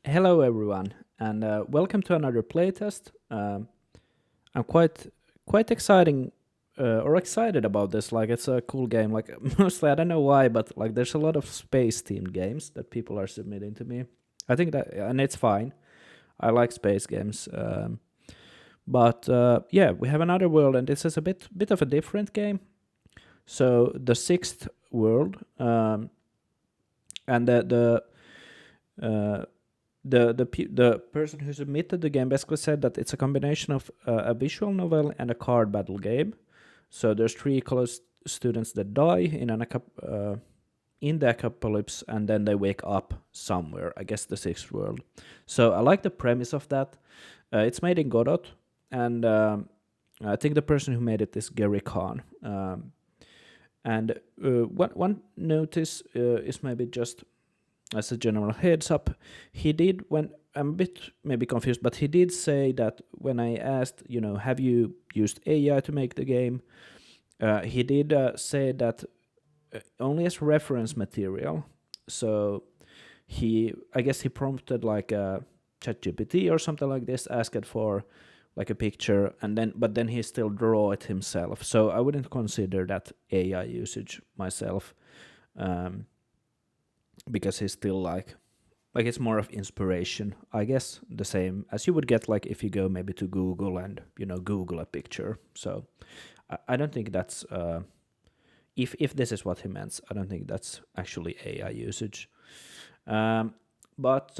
Hello, everyone, and welcome to another playtest. I'm quite exciting or excited about this. Like, it's a cool game. Like, mostly I don't know why, but like, there's a lot of space themed games that people are submitting to me. I think that, and it's fine. I like space games. But yeah, we have another world, and this is a bit of a different game. So the sixth world, and uh, the person who submitted the game basically said that it's a combination of a visual novel and a card battle game. So there's three college students that die in the apocalypse, and then they wake up somewhere. I guess the sixth world. So I like the premise of that. It's made in Godot, and I think the person who made it is Gary Khan. And one notice is maybe just as a general heads up, he did when I'm a bit maybe confused, but he did say that when I asked, have you used AI to make the game? He did say that only as reference material. So I guess he prompted like a ChatGPT or something like this, asked for like a picture, and then he still draw it himself. So I wouldn't consider that AI usage myself. Um, because he's still like it's more of inspiration, I guess, the same as you would get like if you go maybe to Google and Google a picture. So I don't think that's if this is what he meant, I don't think that's actually AI usage. But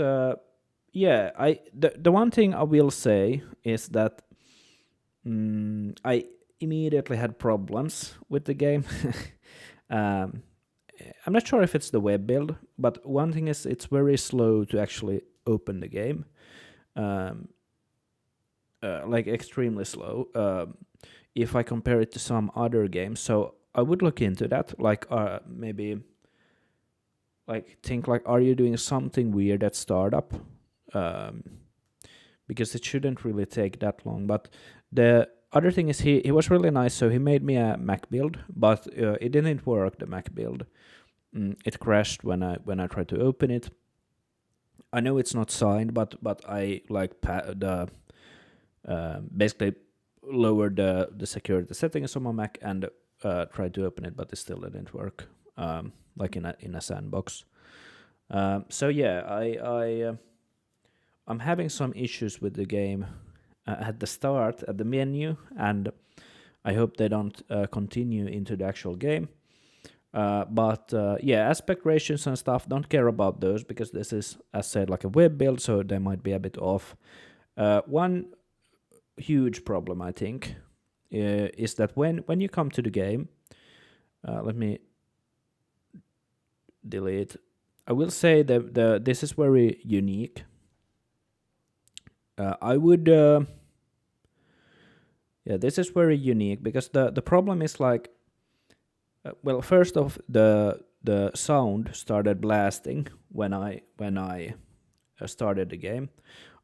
yeah, the one thing I will say is that I immediately had problems with the game. um, I'm not sure if it's the web build, but one thing is it's very slow to actually open the game, um, like extremely slow. If I compare it to some other games, so I would look into that. Like maybe like think like, are you doing something weird at startup? Um, because it shouldn't really take that long. But the other thing is he was really nice, so he made me a Mac build, but it didn't work, the Mac build. It crashed when I tried to open it. I know it's not signed, but I like the basically lowered the security settings on my Mac and tried to open it, but it still didn't work. Like in a sandbox. So yeah, I'm having some issues with the game at the start at the menu, and I hope they don't continue into the actual game. But yeah, aspect ratios and stuff, don't care about those because this is, as said, like a web build, so they might be a bit off. One huge problem, I think, is that when you come to the game, let me delete. I will say that this is very unique. I would, yeah, this is very unique because the problem is like, well, first off, the sound started blasting when I started the game.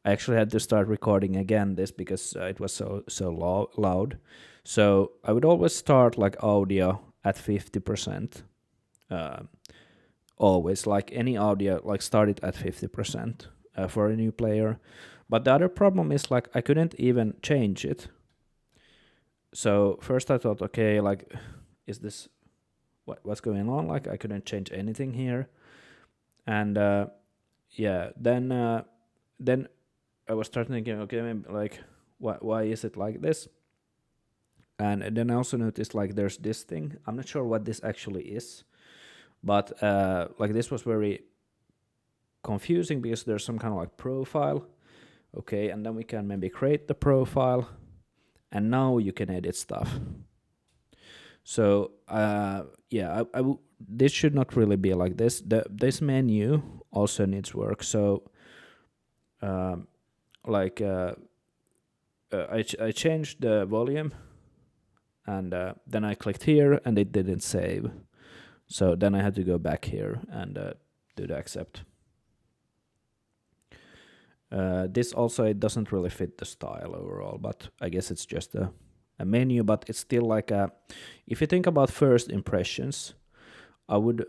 I actually had to start recording again this because it was so loud. So I would always start like audio at 50%. Uh, Always, like any audio, like start it at 50% for a new player. But the other problem is like I couldn't even change it. So first I thought, okay, like, is this what's going on? Like I couldn't change anything here, and yeah, then I was starting thinking, okay, maybe like why is it like this? And then I also noticed like there's this thing. I'm not sure what this actually is, but like this was very confusing because there's some kind of like profile. Okay, and then we can maybe create the profile, and now you can edit stuff. So yeah, this should not really be like this. This menu also needs work. So um, like I changed the volume, and then I clicked here, and it didn't save. So then I had to go back here and do the accept. This also, it doesn't really fit the style overall, but I guess it's just a menu. But it's still like if you think about first impressions, I would,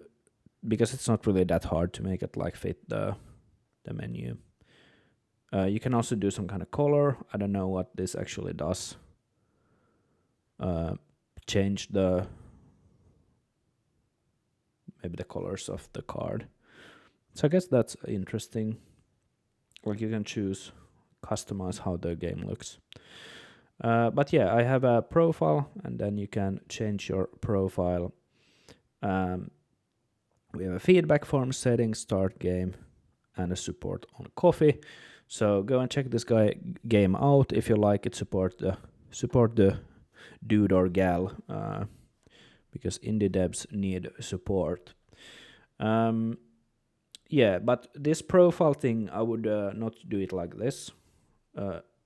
because it's not really that hard to make it like fit the menu. You can also do some kind of color. I don't know what this actually does. Change maybe the colors of the card. So I guess that's interesting. Like you can customize how the game looks. But yeah, I have a profile, and then you can change your profile. We have a feedback form, settings, start game, and a support on coffee. So go and check this game out if you like it. Support the dude or gal, because indie devs need support. Yeah, but this profile thing, I would not do it like this.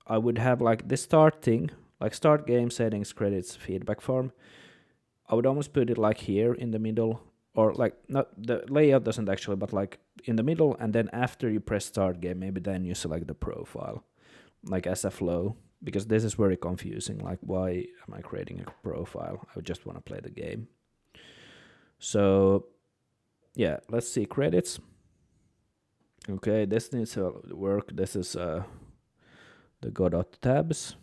I would have like the start thing, like start game, settings, credits, feedback form. I would almost put it like here in the middle, or like not the layout doesn't actually, but like in the middle, and then after you press start game, maybe then you select the profile, like as a flow, because this is very confusing. Like, why am I creating a profile? I just want to play the game. So yeah, let's see credits. Okay, this needs to work. This is the Godot tabs.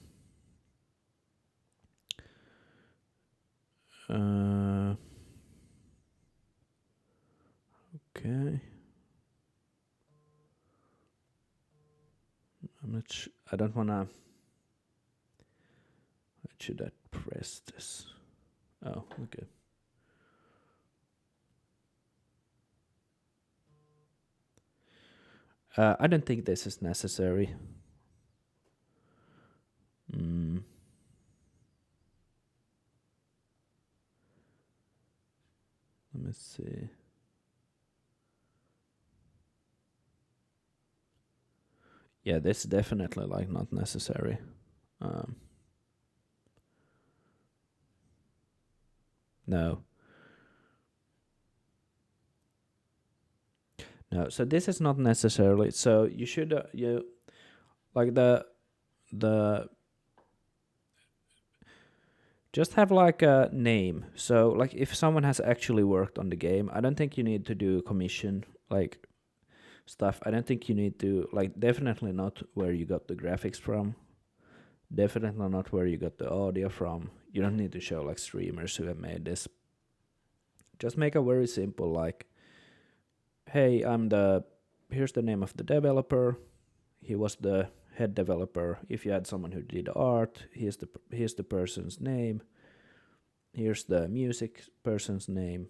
Okay. I don't wanna. Should I press this? Oh, okay. I don't think this is necessary. Let me see. Yeah, this is definitely like not necessary. No. No, so this is not necessarily. So you should you like the just have like a name. So like if someone has actually worked on the game, I don't think you need to do commission like stuff. I don't think you need to like definitely not where you got the graphics from. Definitely not where you got the audio from. You don't need to show like streamers who have made this. Just make a very simple like, hey, here's the name of the developer. He was the head developer. If you had someone who did art, here's the person's name. Here's the music person's name.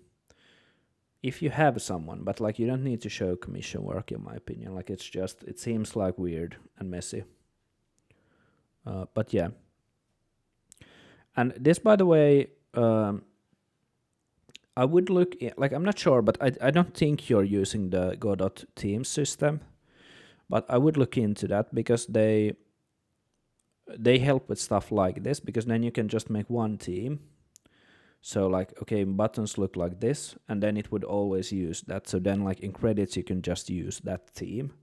If you have someone, but like you don't need to show commission work, in my opinion. Like it seems like weird and messy. But yeah. And this, by the way, I would look like I'm not sure, but I don't think you're using the Godot Teams system. But I would look into that because they help with stuff like this, because then you can just make one team. So like, okay, buttons look like this, and then it would always use that. So then like in credits, you can just use that theme.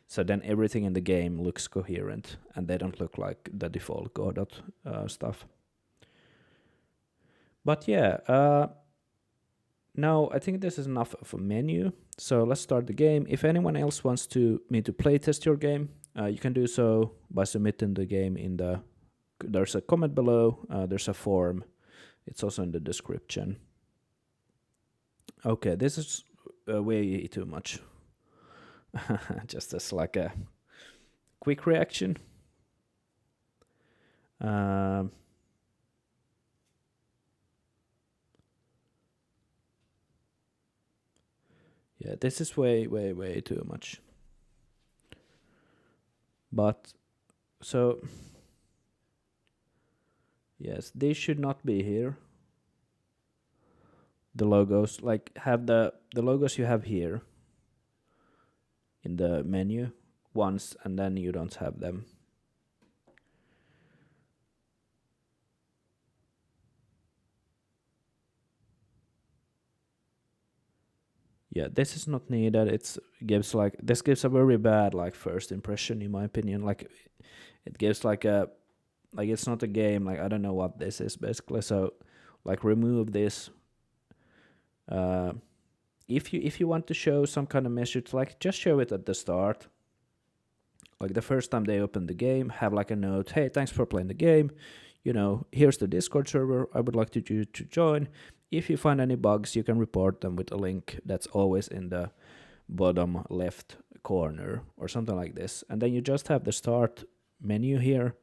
So then everything in the game looks coherent, and they don't look like the default Godot stuff. But yeah, now I think this is enough of a menu. So let's start the game. If anyone else wants me to playtest your game, you can do so by submitting the game there's a comment below, there's a form. It's also in the description. Okay, this is way too much. Just as like a quick reaction. Yeah, this is way too much. But so yes, they should not be here. The logos, like have the logos you have here in the menu once, and then you don't have them. Yeah, this is not needed. This gives a very bad like first impression, in my opinion. Like it gives like it's not a game. Like I don't know what this is basically. So like remove this. If you want to show some kind of message, like just show it at the start. like the first time they open the game, have like a note, hey, thanks for playing the game, here's the Discord server, I would like you to join. If you find any bugs, you can report them with a link that's always in the bottom left corner or something like this. And then you just have the start menu here,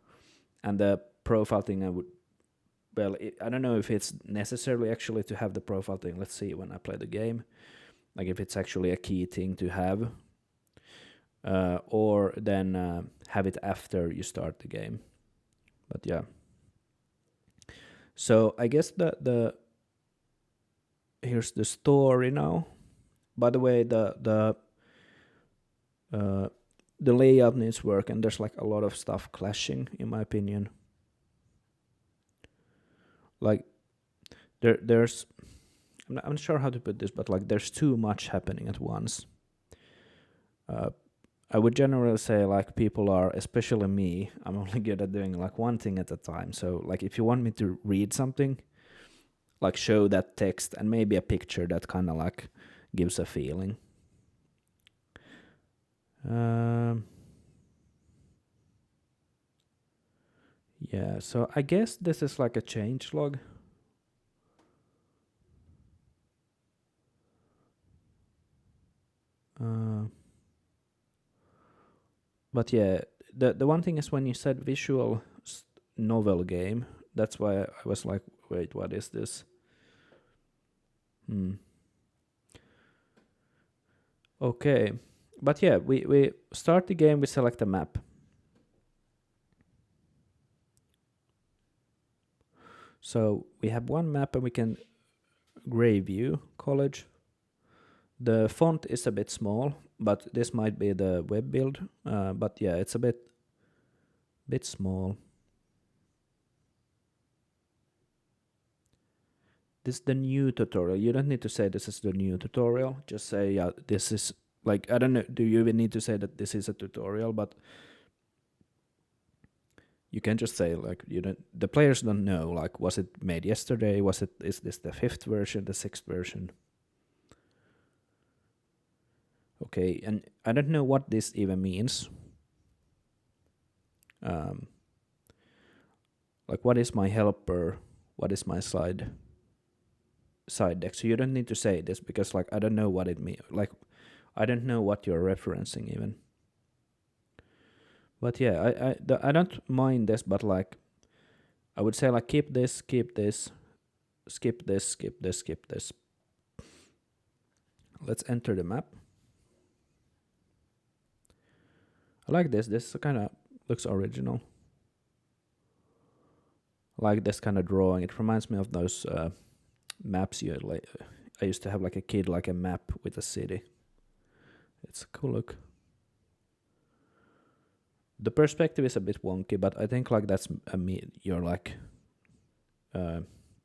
and the profile thing. I don't know if it's necessarily actually to have the profile thing. Let's see when I play the game, like if it's actually a key thing to have, or then have it after you start the game. But yeah, so I guess the here's the story now. By the way, the layout needs work, and there's like a lot of stuff clashing, in my opinion. Like there's I'm not sure how to put this, but like there's too much happening at once. I would generally say like people are, especially me, I'm only good at doing like one thing at a time. So like if you want me to read something, like show that text and maybe a picture that kind of like gives a feeling. Yeah, so I guess this is like a change log. But yeah, the one thing is when you said visual novel game, that's why I was like, wait, what is this? Okay, but yeah, we start the game, we select a map. So we have one map and we can gray view college. The font is a bit small, but this might be the web build. But yeah, it's a bit small. This is the new tutorial. You don't need to say this is the new tutorial. Just say, yeah, this is, like, I don't know, do you even need to say that this is a tutorial? But you can just say, like, the players don't know, like, was it made yesterday? Is this the 5th version, the 6th version? Okay, and I don't know what this even means. Like, what is my helper? What is my side deck? So you don't need to say this, because like I don't know what it means. Like I don't know what you're referencing even. But yeah, I don't mind this, but like I would say like keep this, skip this, skip this. Let's enter the map. I like this. This kind of looks original. I like this kind of drawing. It reminds me of those maps you like. I used to have like a kid, like a map with a city. It's a cool look. The perspective is a bit wonky, but I think like that's you're like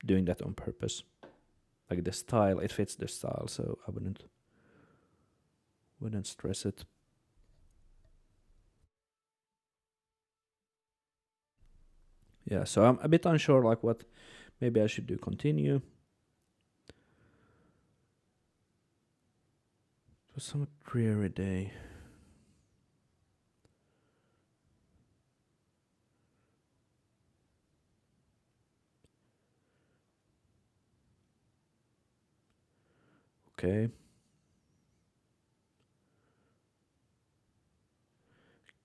doing that on purpose. Like the style, it fits the style, so I wouldn't stress it. Yeah, so I'm a bit unsure like what maybe I should do. Continue. It was some dreary day. Okay.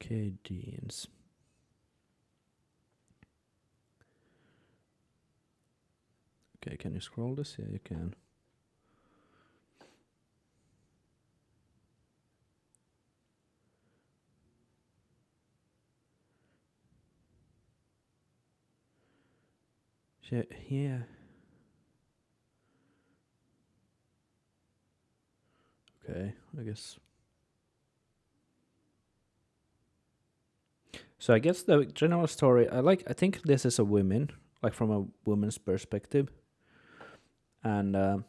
Okay, Deans. Okay, can you scroll this? Yeah, you can. Yeah. Okay, I guess. So I guess the general story, I think this is a woman, like from a woman's perspective. And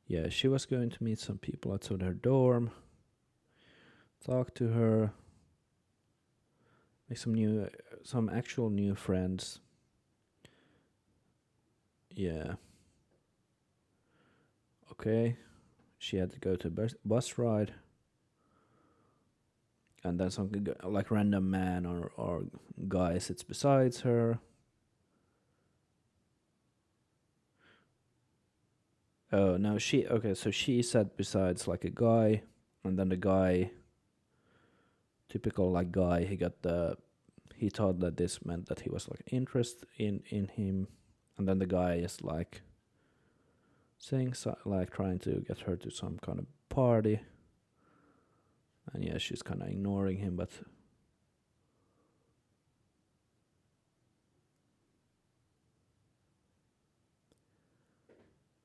yeah, she was going to meet some people outside her dorm, talk to her, make some actual new friends. Yeah. Okay. she had to go to a bus ride, and then some like random man or guy sits besides her. Oh no, so she sat besides like a guy, and then the guy, typical like guy, he thought that this meant that he was like interested in him, and then the guy is like saying like trying to get her to some kind of party, and yeah, she's kind of ignoring him, but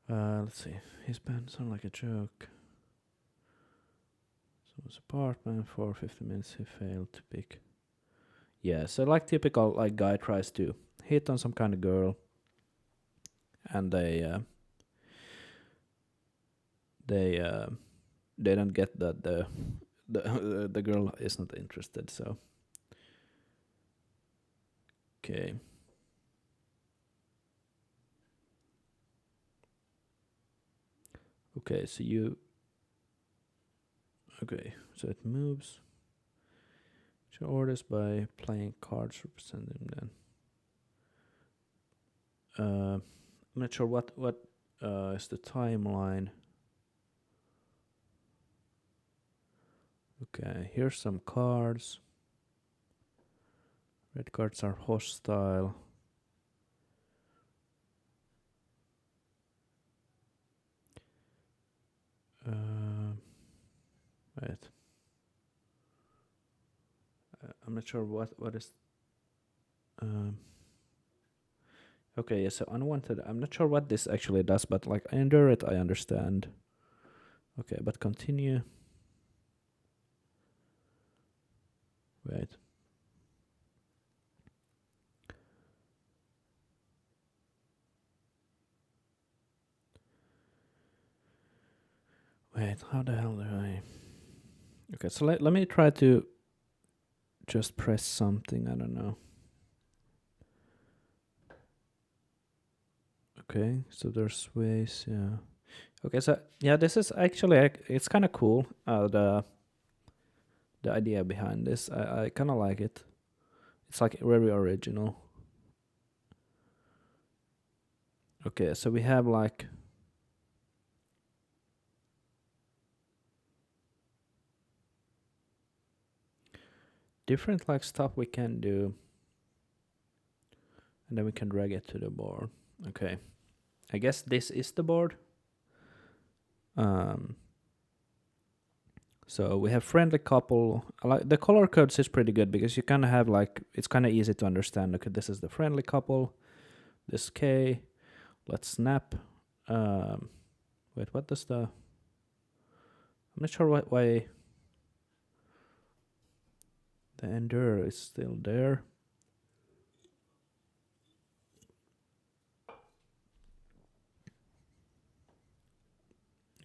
let's see, his band sound like a joke. Someone's apartment for 50 minutes he failed to pick. Yeah, so like typical like guy tries to hit on some kind of girl, and they don't get that the girl is not interested. So okay. Okay, so so it moves. Show orders by playing cards representing them. I'm not sure what is the timeline. Okay, here's some cards. Red cards are hostile. Wait. I'm not sure what is. Okay, yeah, so unwanted. I'm not sure what this actually does, but like I endure it, I understand. Okay, but continue. Wait. Wait, how the hell do I... Okay, so let me try to just press something, I don't know. Okay, so there's ways, yeah. Okay, so yeah, this is actually, it's kind of cool, the idea behind this. I kind of like it. It's like very original. Okay, so we have like... different like stuff we can do, and then we can drag it to the board. Okay, I guess this is the board. So we have friendly couple. I like the color codes is pretty good because you kind of have like, it's kind of easy to understand. Okay, this is the friendly couple. This K. Let's snap. Wait, what does the... I'm not sure why the endure is still there.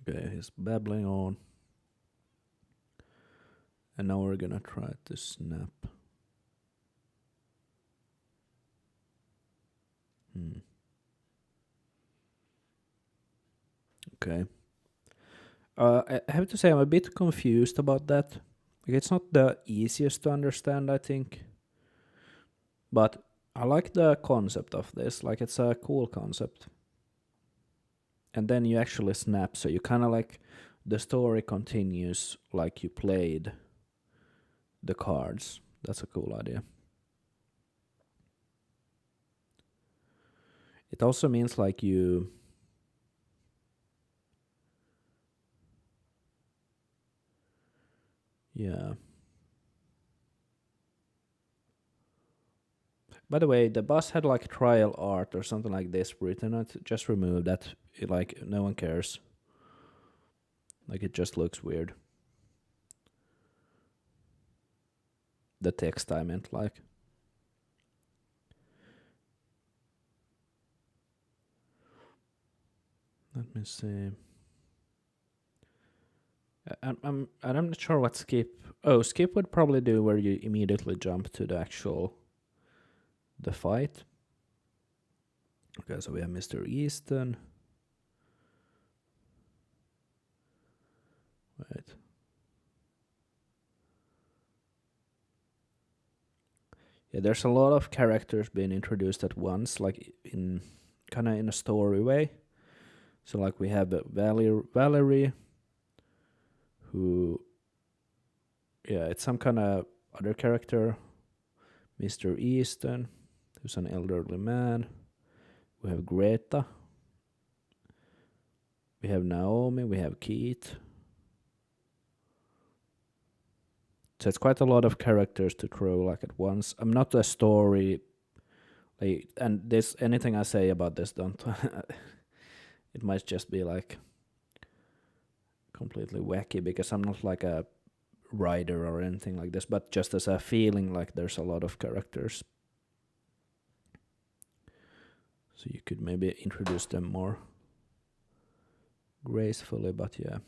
Okay, he's babbling on. And now we're gonna try to snap. Okay. I have to say I'm a bit confused about that. Like, it's not the easiest to understand, I think. But I like the concept of this. Like, it's a cool concept. And then you actually snap, so you kind of like... the story continues like you played the cards. That's a cool idea. It also means like you... yeah. By the way, the boss had like trial art or something like this written on it. Just remove that. Like, no one cares. Like, it just looks weird. The text I meant, like. Let me see. I'm not sure what skip... oh, skip would probably do where you immediately jump to the actual... the fight. Okay, so we have Mr. Easton. Right. Yeah, there's a lot of characters being introduced at once, like in kind of in a story way. So like we have Valerie, who, yeah, it's some kind of other character. Mr. Easton, who's an elderly man. We have Greta. We have Naomi. We have Keith. So it's quite a lot of characters to throw like at once. I'm not a story, like, and this anything I say about this don't. It might just be like completely wacky because I'm not like a writer or anything like this, but just as a feeling like there's a lot of characters. So you could maybe introduce them more gracefully, but yeah.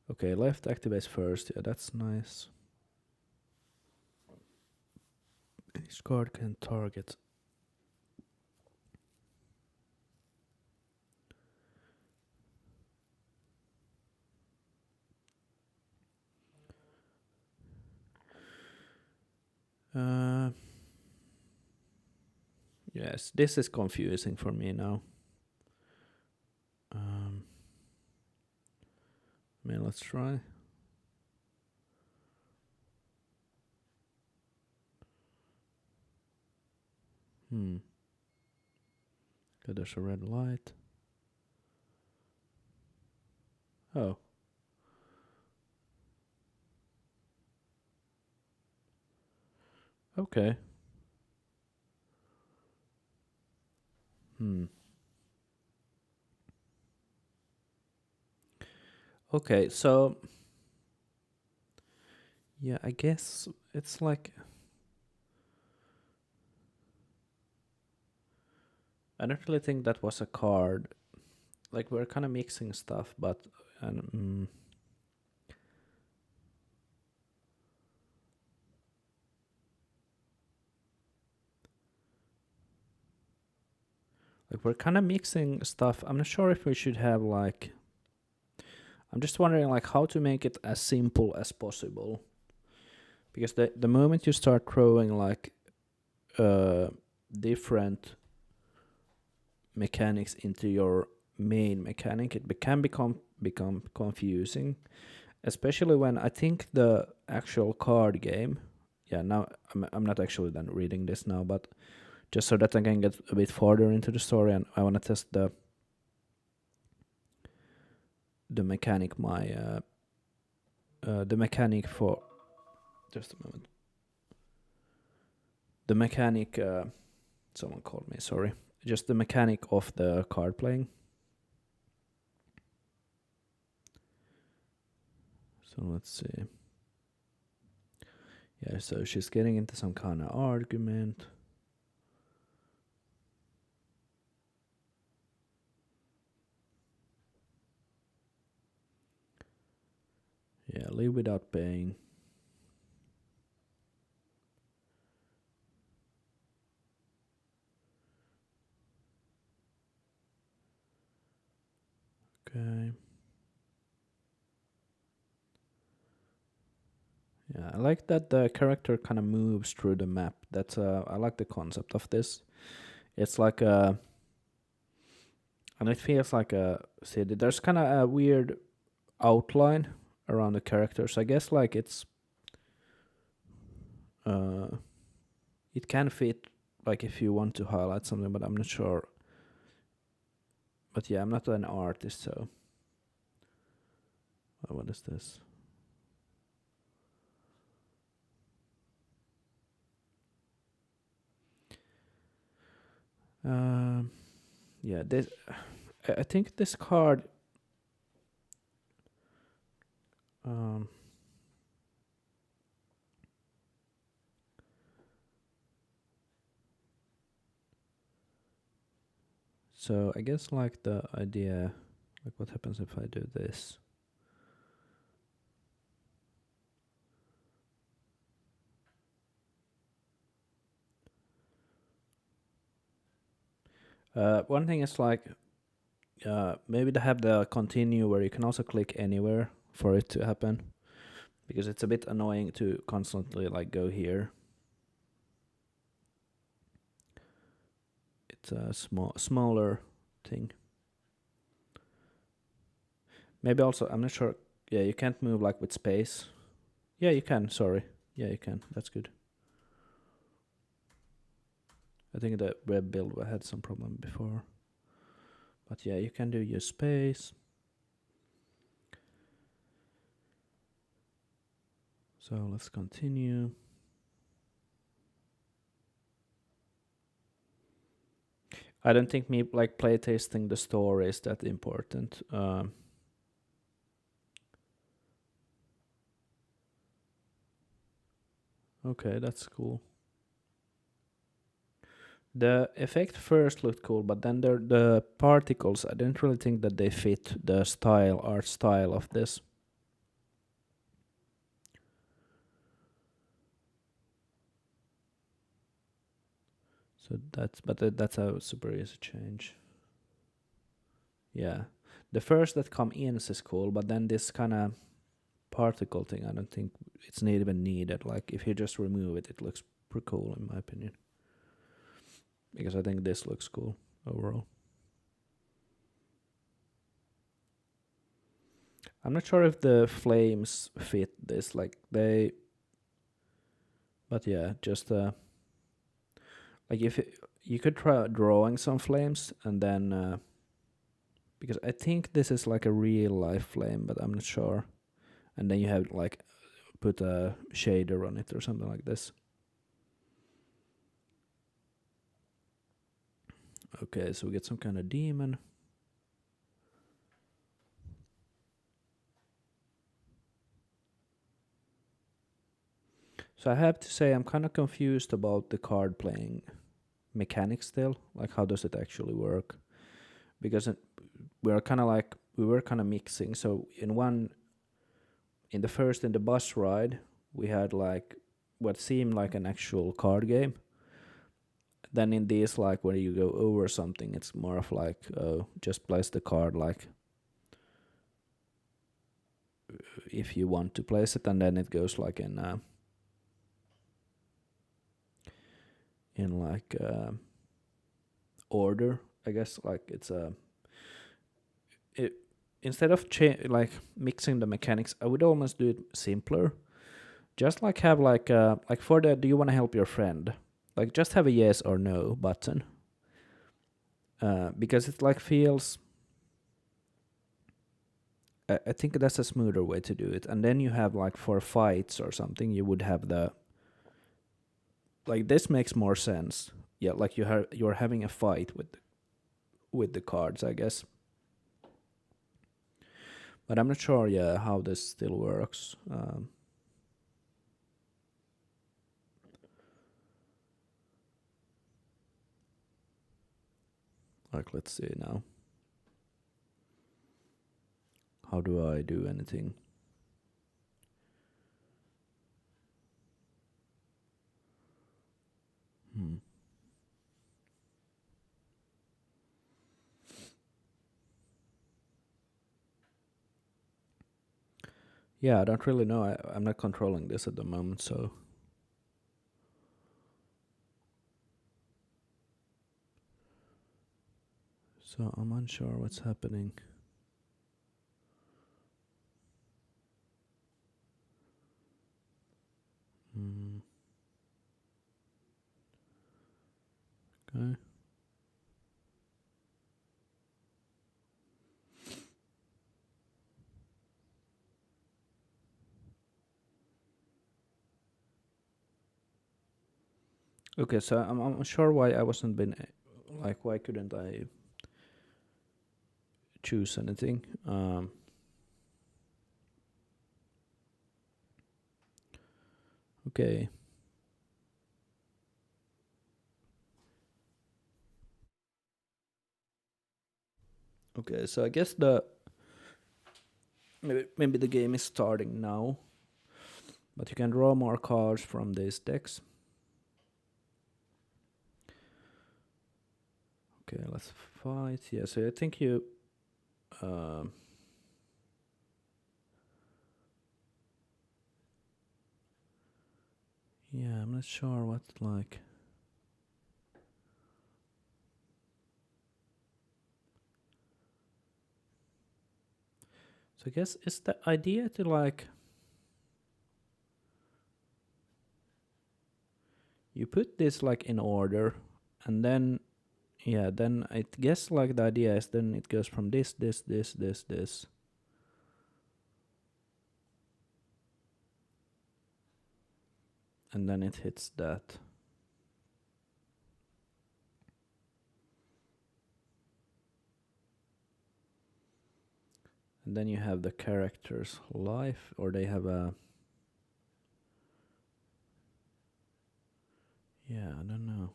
Okay, left activates first. Yeah, that's nice. Each card can target. Yes, this is confusing for me now. I mean, let's try. Okay, there's a red light. Oh. Okay. Okay, so yeah, I guess it's like I don't really think that was a card. Like we're kind of mixing stuff, but like we're kind of mixing stuff. I'm not sure if we should have like. I'm just wondering like how to make it as simple as possible. Because the moment you start throwing like different mechanics into your main mechanic, it can become confusing, especially when I think the actual card game. Yeah, now I'm not actually done reading this now, but just so that I can get a bit farther into the story, and I want to test the mechanic. The mechanic for just a moment. The mechanic. Someone called me. Sorry. Just the mechanic of the card playing. So let's see. Yeah, so she's getting into some kind of argument. Yeah, leave without paying. Okay. Yeah, I like that the character kind of moves through the map. That's I like the concept of this. It's like a, and it feels like a city. There's kind of a weird outline around the characters. I guess like uh, it can fit like if you want to highlight something, but I'm not sure. But yeah, I'm not an artist, so what is this? Yeah, this. I think this card. Um, so I guess like the idea, like what happens if I do this? One thing is like maybe they have the continue where you can also click anywhere for it to happen, because it's a bit annoying to constantly like go here. It's a smaller thing. Maybe also, I'm not sure. Yeah, you can't move like with space. Yeah, you can. Sorry. Yeah, you can. That's good. I think the web build had some problem before. But yeah, you can do use space. So let's continue. I don't think me like playtesting the story is that important. Okay, that's cool. The effect first looked cool, but then the particles, I didn't really think that they fit the art style of this. So that's a super easy change. Yeah, the first that come in is cool, but then this kind of particle thing, I don't think it's not even needed. Like if you just remove it, it looks pretty cool in my opinion. Because I think this looks cool overall. I'm not sure if the flames fit this, like they. But yeah, just like if you could try drawing some flames and then because I think this is like a real life flame, but I'm not sure. And then you have like put a shader on it or something like this. Okay, so we get some kind of demon. So I have to say I'm kind of confused about the card playing mechanics still. Like how does it actually work? Because we were kind of mixing. So in the bus ride, we had like what seemed like an actual card game. Then in these, like when you go over something, it's more of like just place the card like if you want to place it, and then it goes like in like order, I guess. Like it's it instead of like mixing the mechanics, I would almost do it simpler. Just like have like for the do you want to help your friend? Like just have a yes or no button. Because it like feels. I think that's a smoother way to do it. And then you have like for fights or something, you would have the like this makes more sense. Yeah, like you're having a fight with the cards, I guess. But I'm not sure, yeah, how this still works. Like, let's see now. How do I do anything? Hmm. Yeah, I don't really know. I'm not controlling this at the moment, so. So I'm unsure what's happening. Hmm. Okay. Okay, so I'm unsure why I wasn't been like why couldn't I choose anything? Okay. Okay, so I guess maybe the game is starting now, but you can draw more cards from these decks. Okay, let's fight. Yeah, so I think you Yeah, I'm not sure what like. So I guess it's the idea to like you put this like in order, and then then I guess like the idea is then it goes from this, and then it hits that. And then you have the character's life, or they have a. Yeah, I don't know.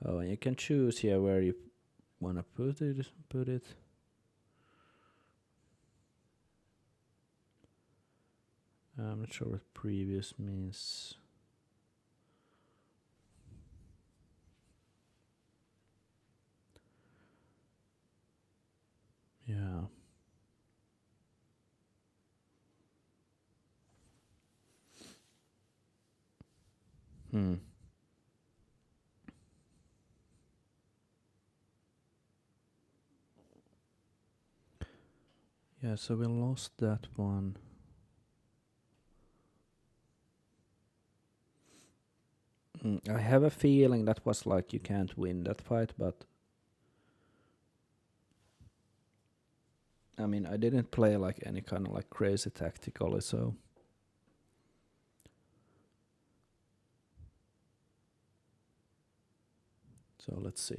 Oh, and you can choose here where you want to put it. I'm not sure what previous means. Yeah. Hmm. Yeah, so we lost that one. I have a feeling that was like you can't win that fight, but I mean I didn't play like any kind of like crazy tactically, so let's see.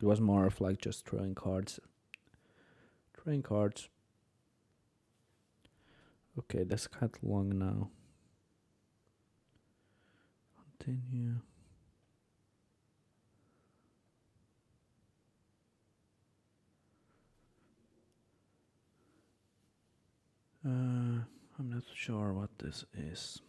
It was more of like just throwing cards. Okay, that's quite long now. Continue. I'm not sure what this is.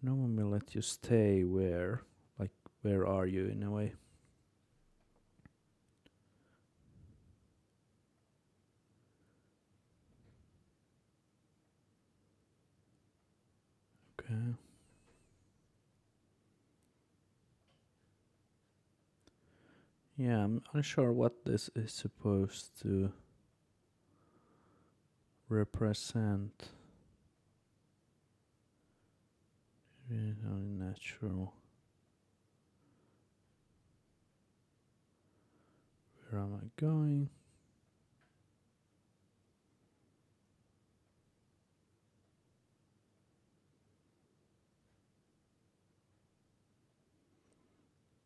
No one will let you stay where? Like, where are you in a way? Okay. Yeah, I'm unsure what this is supposed to represent. Really natural. Where am I going?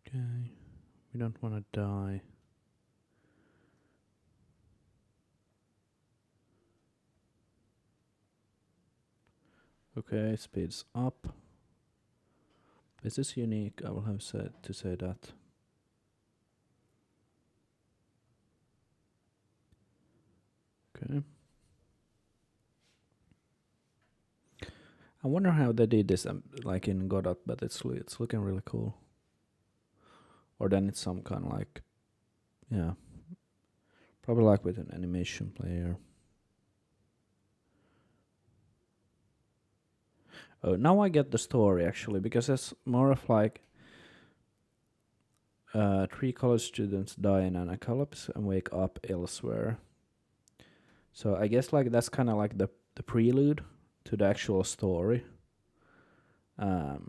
Okay. We don't want to die. Okay, speeds up. This is unique, I will have said to say that. Okay. I wonder how they did this, like in Godot, but it's looking really cool. Or then it's some kind of like, yeah, probably like with an animation player. Oh, now I get the story actually, because it's more of like 3 college students die in an apocalypse and wake up elsewhere. So I guess like that's kind of like the prelude to the actual story. Yeah,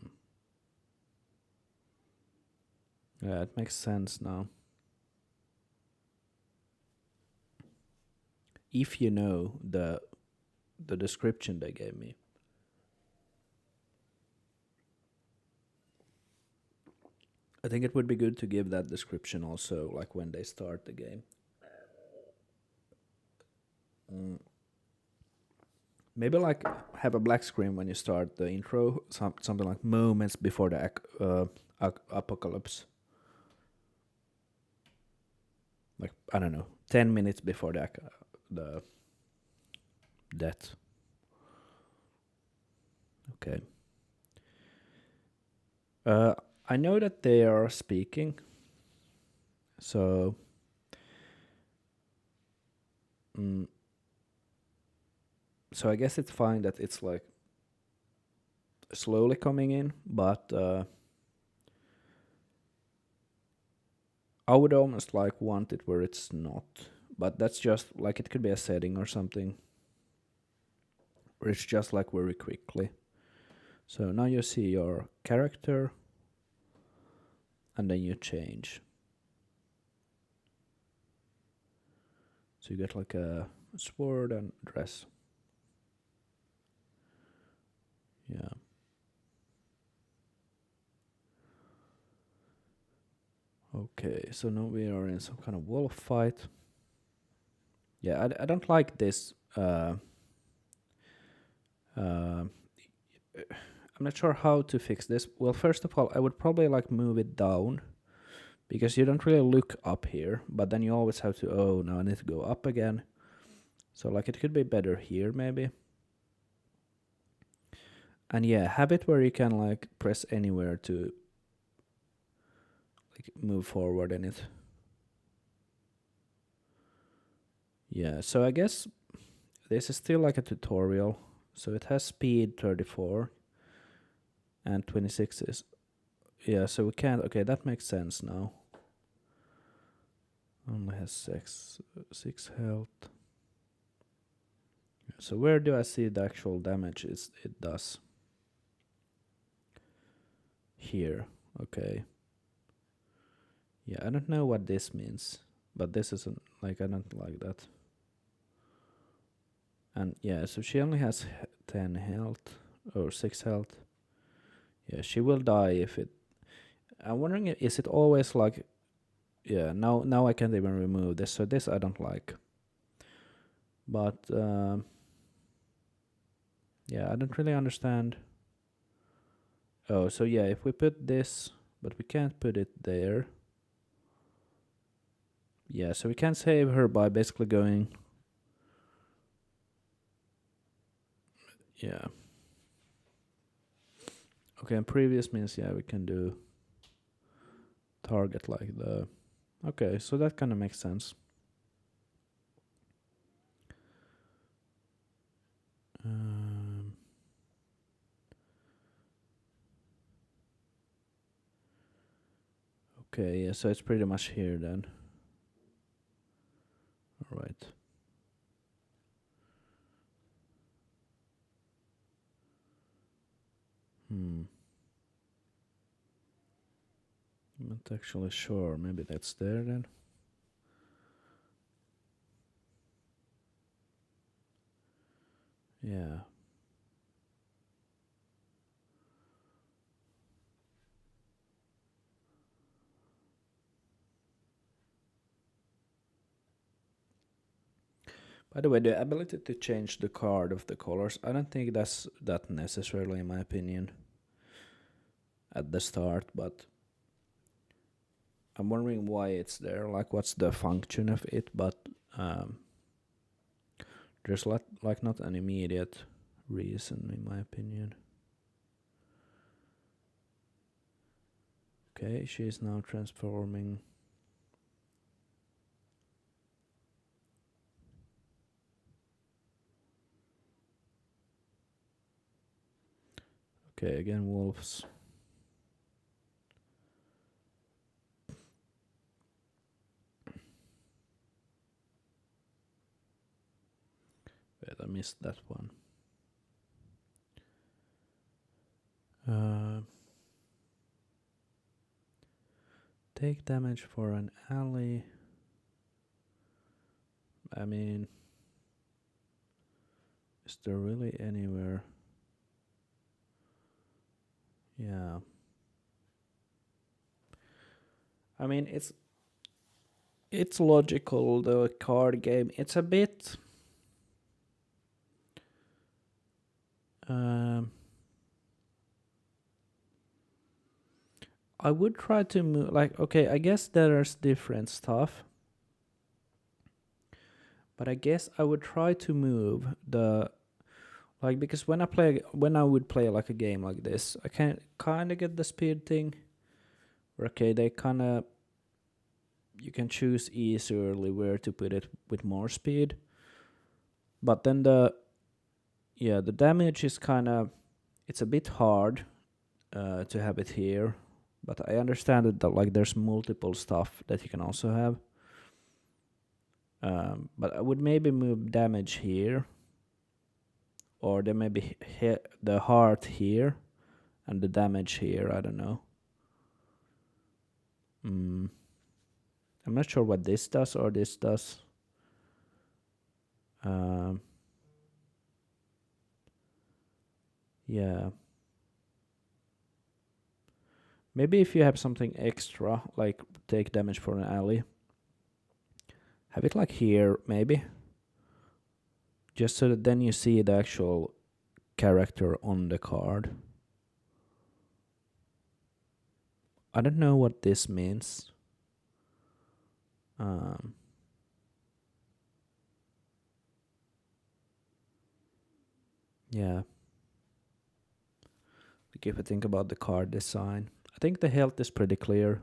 it makes sense now. If you know the description they gave me. I think it would be good to give that description also, like when they start the game. Maybe like have a black screen when you start the intro, something like moments before the apocalypse. Like I don't know, 10 minutes before the death. Okay. I know that they are speaking, so so I guess it's fine that it's like slowly coming in, but I would almost like want it where it's not. But that's just like it could be a setting or something where it's just like very quickly. So now you see your character and then you change. So you get like a sword and dress. Yeah. Okay, so now we are in some kind of wolf fight. Yeah, I don't like this. I'm not sure how to fix this. Well, first of all, I would probably like move it down because you don't really look up here, but then you always have to, oh, now I need to go up again. So like it could be better here maybe. And yeah, have it where you can like press anywhere to like move forward in it. Yeah, so I guess this is still like a tutorial. So it has speed 34 and 26 is, yeah, so we can't, okay, that makes sense now. Only has 6 health. So where do I see the actual damage it does? Here, okay. Yeah, I don't know what this means, but this isn't, like, I don't like that. And yeah, so she only has 10 health, or 6 health. Yeah, she will die if it, I'm wondering, is it always like, yeah, now I can't even remove this, so this I don't like. But, yeah, I don't really understand. Oh, so yeah, if we put this, but we can't put it there. Yeah, so we can save her by basically going, yeah. Okay, and previous means, yeah, we can do target like the, okay, so that kind of makes sense. Okay, yeah, so it's pretty much here then. Alright. I'm not actually sure. Maybe that's there then. Yeah. By the way, the ability to change the card of the colors, I don't think that's that necessarily in my opinion at the start, but I'm wondering why it's there, like what's the function of it, but there's like not an immediate reason in my opinion. Okay, she's now transforming. Okay, again wolves. Wait, I missed that one. Take damage for an ally. I mean, is there really anywhere? Yeah. I mean, it's logical, the card game. It's a bit I would try to move, like, okay, I guess there's different stuff. But I guess I would try to move the, like, because when I would play like a game like this, I can kind of get the speed thing. Okay, they kind of, you can choose easily where to put it with more speed, but then the damage is kind of, it's a bit hard to have it here, but I understand that like there's multiple stuff that you can also have. But I would maybe move damage here, or then maybe the heart here and the damage here. I don't know. I'm not sure what this does or this does. Yeah. Maybe if you have something extra, like take damage for an ally, have it like here, maybe. Just so that then you see the actual character on the card. I don't know what this means. Yeah. Like if I think about the card design, I think the health is pretty clear.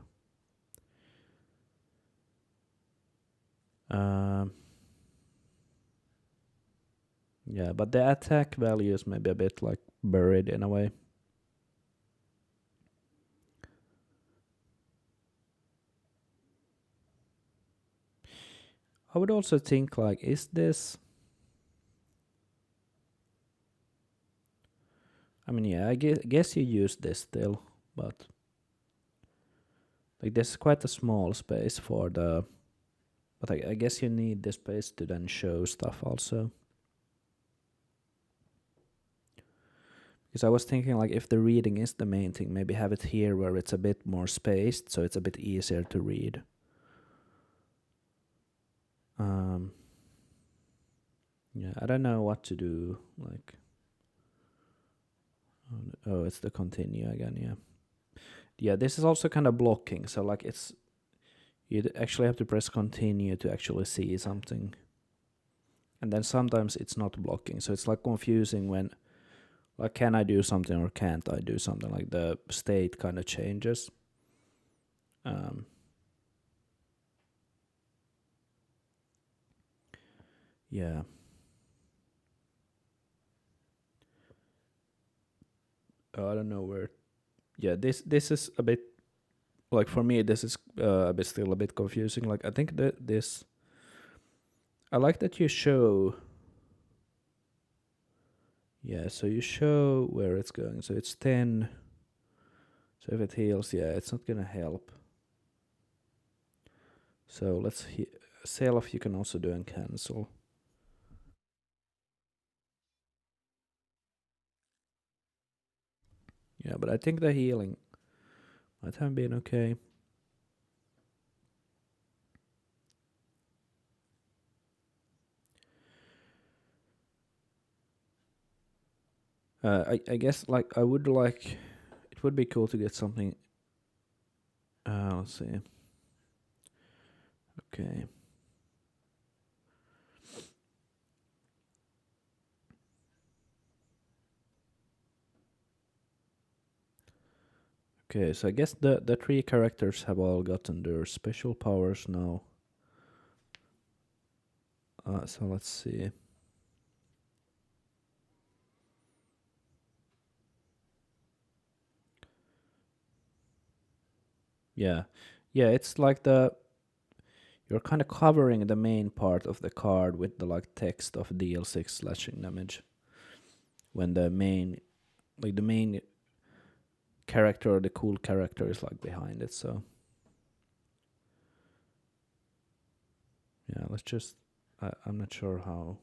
Yeah, but the attack value is maybe a bit like buried in a way. I would also think like, is this? I mean, yeah, I guess you use this still, but like this is quite a small space for the. But I guess you need the space to then show stuff also. Because I was thinking like if the reading is the main thing, maybe have it here where it's a bit more spaced, so it's a bit easier to read. Yeah, I don't know what to do. Like, oh, it's the continue again. Yeah, yeah. This is also kind of blocking. So like, it's you actually have to press continue to actually see something, and then sometimes it's not blocking. So it's like confusing when, like, can I do something or can't I do something? Like the state kind of changes. Yeah. I don't know where. Yeah, this is a bit like for me. This is a bit still a bit confusing. Like I think that this. I like that you show. Yeah, so you show where it's going. So it's 10. So if it heals, yeah, it's not gonna help. So let's self. You can also do and cancel. Yeah, but I think the healing might have been okay. I guess like I would like. It would be cool to get something. Let's see. Okay. Okay, so I guess the three characters have all gotten their special powers now. So let's see. Yeah, yeah. It's like you're kind of covering the main part of the card with the like text of DL6 slashing damage. When the main, like the main character, the cool character is like behind it. So yeah, let's just. I'm not sure how.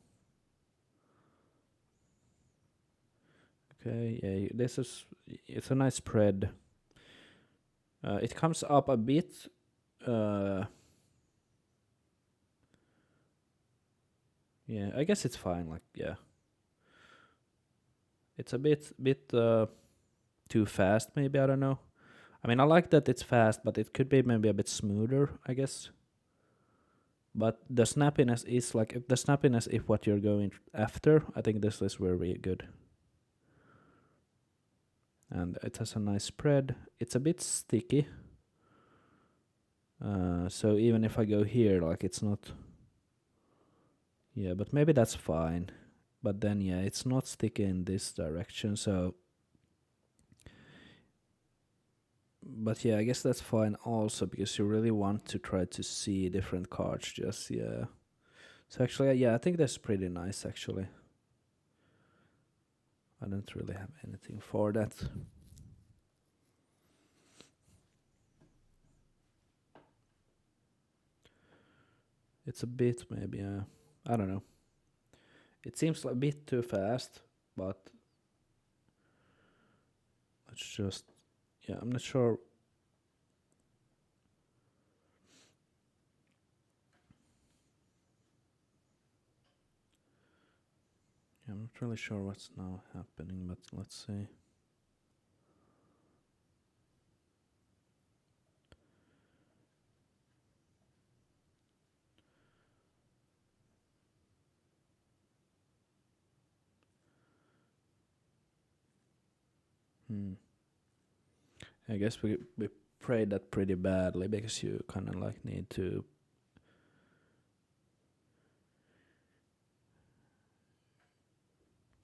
Okay, yeah. This is. It's a nice spread. It comes up a bit. Yeah, I guess it's fine. Like, yeah, it's a bit too fast. Maybe I don't know. I mean, I like that it's fast, but it could be maybe a bit smoother. I guess. But the snappiness is like if the snappiness if what you're going after. I think this is very good, and it has a nice spread. It's a bit sticky. So even if I go here, like it's not. Yeah, but maybe that's fine. But then yeah, it's not sticking in this direction. So. But yeah, I guess that's fine also because you really want to try to see different cards. Just yeah. So actually, yeah, I think that's pretty nice actually. I don't really have anything for that. It's a bit maybe, I don't know. It seems a bit too fast, but it's just, yeah, I'm not sure. Yeah, I'm not really sure what's now happening, but let's see. Hmm. I guess we played that pretty badly because you kind of like need to.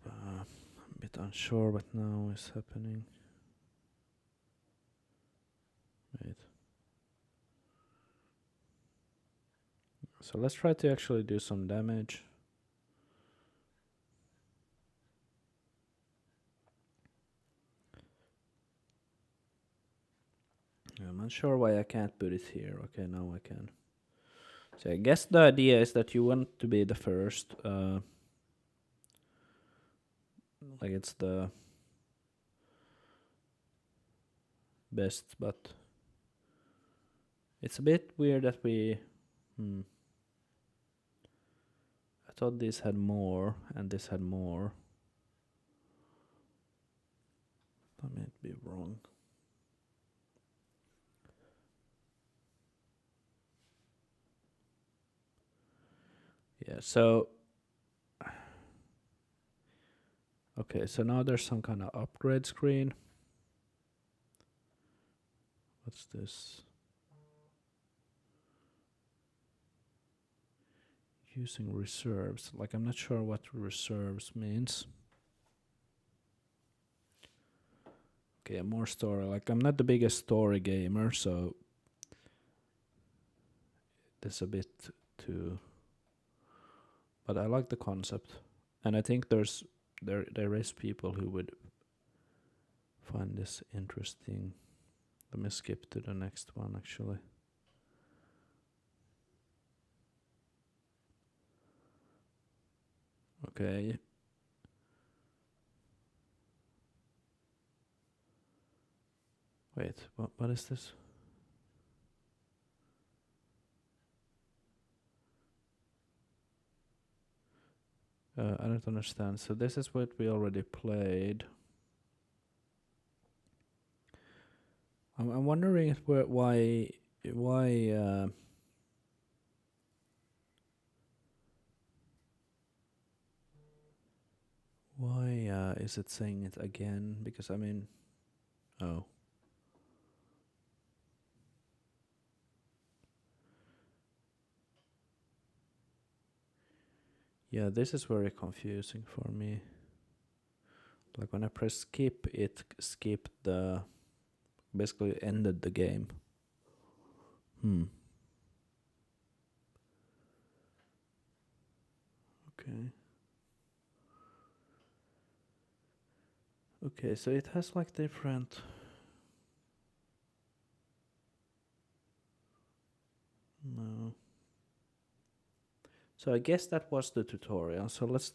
I'm a bit unsure what now is happening. Wait. So let's try to actually do some damage. I'm unsure why I can't put it here. Okay, now I can. So I guess the idea is that you want to be the first. Like it's the best, but it's a bit weird that we. I thought this had more and this had more. That might be wrong. Yeah, so. Okay, so now there's some kind of upgrade screen. What's this? Using reserves. Like, I'm not sure what reserves means. Okay, more story. Like, I'm not the biggest story gamer, so this a bit too. But I like the concept, and I think there is people who would find this interesting. Let me skip to the next one actually. Okay. Wait, what is this? I don't understand. So this is what we already played. I'm wondering if why is it saying it again? Because I mean, oh. Yeah, this is very confusing for me. Like when I press skip, it skipped the. Basically ended the game. Okay. Okay, so it has like different. No. So I guess that was the tutorial. So let's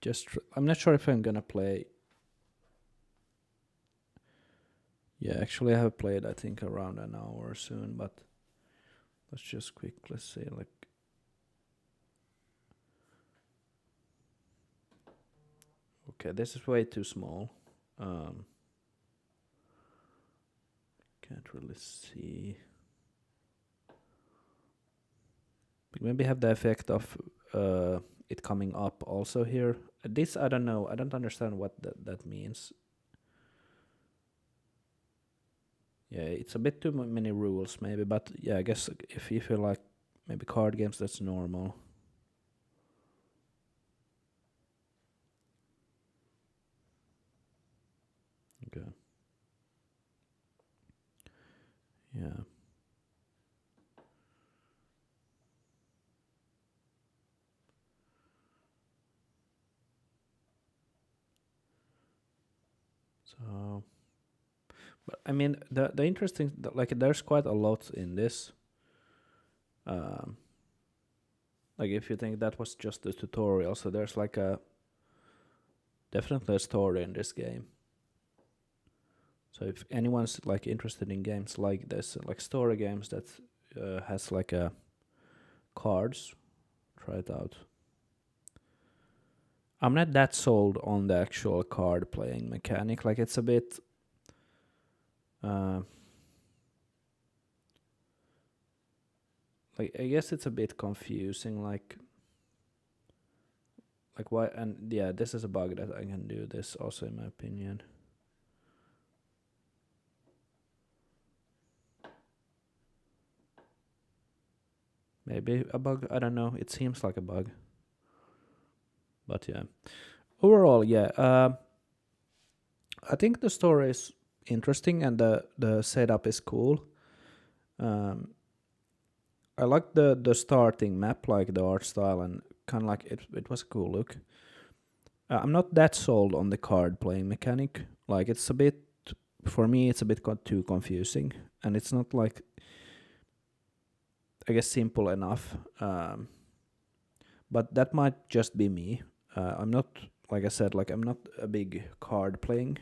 just. I'm not sure if I'm gonna play. Yeah, actually I have played I think around an hour soon, but let's just quickly see like. Okay, this is way too small. Can't really see. Maybe have the effect of it coming up also here. This I don't know. I don't understand what that means. Yeah, it's a bit too many rules maybe, but yeah, I guess if you feel like maybe card games, that's normal. Okay. Yeah. So, but I mean, the interesting, like, there's quite a lot in this. Um, like if you think that was just the tutorial, so there's like a definitely a story in this game. So if anyone's like interested in games like this, like story games that has like a cards, try it out. I'm not that sold on the actual card playing mechanic. Like it's a bit like I guess it's a bit confusing. Like why? And yeah, this is a bug that I can do this also, in my opinion. Maybe a bug. I don't know. It seems like a bug. But yeah, overall, yeah. I think the story is interesting and the setup is cool. Um, I like the starting map, like the art style, and kind of like it was a cool look. I'm not that sold on the card playing mechanic. Like it's a bit, for me, it's a bit too confusing, and it's not like, I guess, simple enough. But that might just be me. I'm not, like I said, like I'm not a big card playing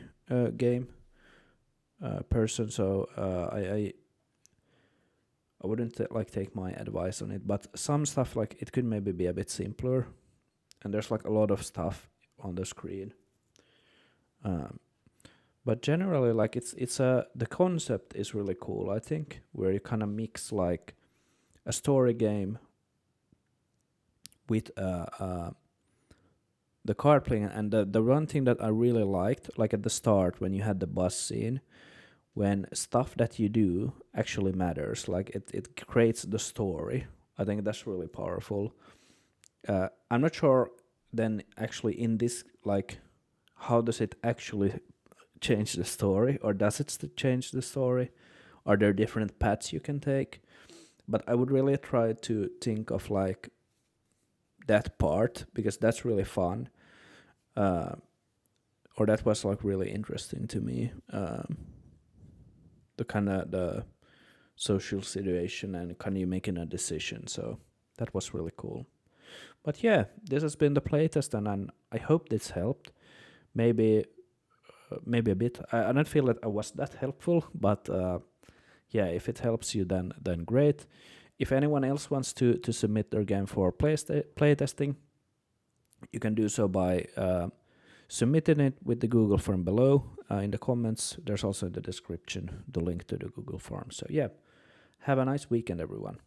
game person, so I wouldn't like take my advice on it. But some stuff, like it could maybe be a bit simpler, and there's like a lot of stuff on the screen. But generally, like it's a the concept is really cool. I think where you kind of mix like a story game with the card playing, and the one thing that I really liked, like at the start when you had the bus scene, when stuff that you do actually matters, like it creates the story. I think that's really powerful. I'm not sure then actually in this, like, how does it actually change the story, or does it change the story? Are there different paths you can take? But I would really try to think of like that part, because that's really fun. Uh, or that was like really interesting to me. The kind of the social situation and kind of making a decision. So that was really cool. But yeah, this has been the playtest, and I hope this helped. Maybe maybe a bit. I don't feel that I was that helpful, but yeah, if it helps you, then great. If anyone else wants to submit their game for playtesting, you can do so by submitting it with the Google form below in the comments. There's also in the description the link to the Google form. So yeah, have a nice weekend, everyone.